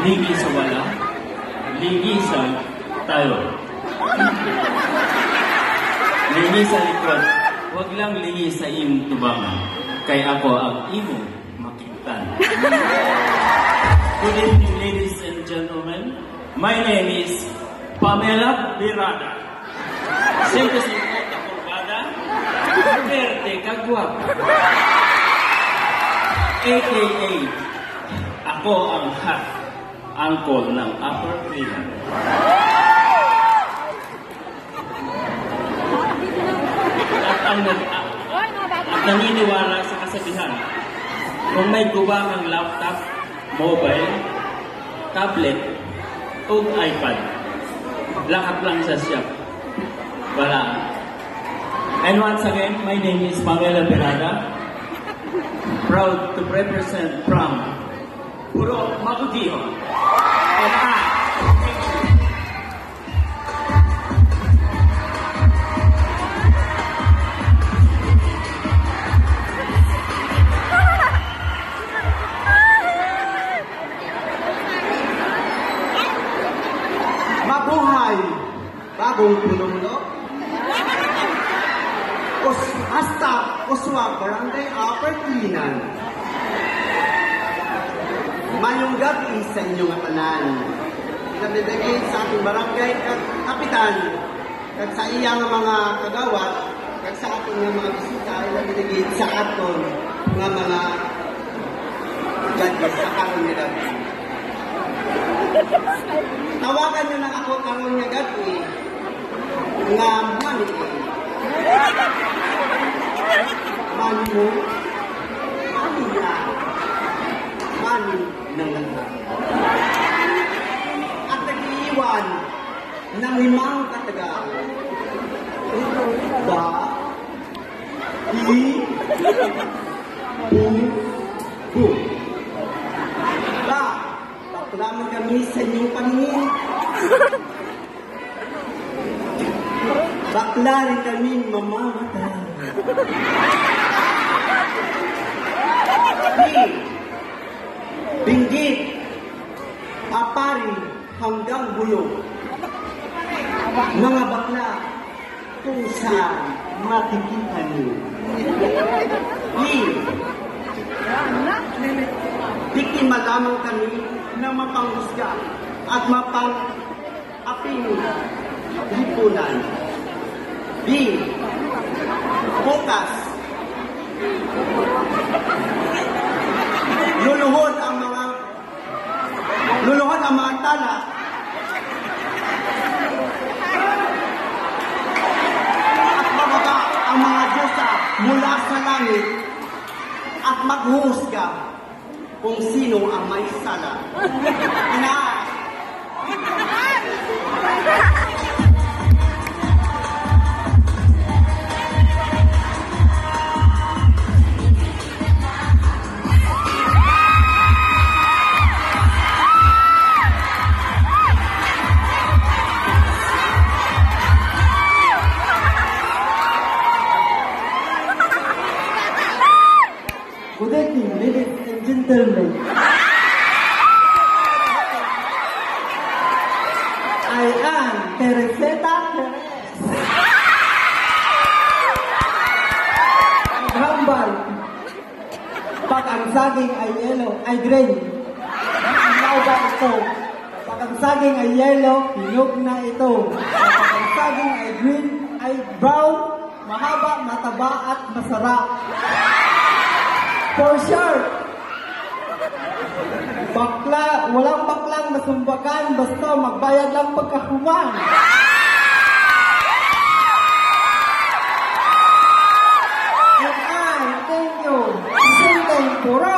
ligi sa wala, ligi sa tayo. Ligi sa likod, huwag lang ligi sa iyong tubangan, kay ako ang imong makiktan. Good evening, ladies and gentlemen. My name is Pamela Birada. Simple-simple na kurbada, verde kagwap. AKA, ako ang half uncle ng Upper Freeland. At naniniwala sa kasabihan, kung may gubang ang laptop, mobile, tablet, o iPad, lahat lang sa shop. Wala. And once again, my name is Pamela Birada, proud to represent from Puro Magutiho. And mabuhay bagong puno-puno. Hasta Oswag, Barangay Upper Freeland. Mayong gabi sa inyong atanan. Pinabibigay sa ating barangay kapitan at sa iyang mga kagawat at sa ating mga bisita pinabibigay sa aton mga gabi sa karon nga gabi. Tawagan nyo na ako karon nga gabi nga manigay. Manu, Amina, Manu ng langgam. At nag-iiwan ng 5 katagal. Ba, hi, bu. Ba, paklaman kami sa inyong paningin. Bakla rin kami mamamatay. Binggit, apari hanggang bulong. Mga bakla kung saan makikita niyo. Biktima lamang kami na mapanghusga at mapang-aping lipunan. Bukas, luluhod ang mga tala at bababa ang mga Diyosa mula sa langit at maghuhusga kung sino ang may sala. Good evening, ladies and gentlemen. I am Teresita Perez. Naghambal. Pag ang saging ay yellow, ay green. Ilaw ba ito? Pag ang saging ay yellow, hinog na ito. Pag ang saging ay green, ay brown, mahaba, mataba at masarap. For sure, walang baklang masumbakan basta magbayad lang pagkahuman. And I thank you. Thank you.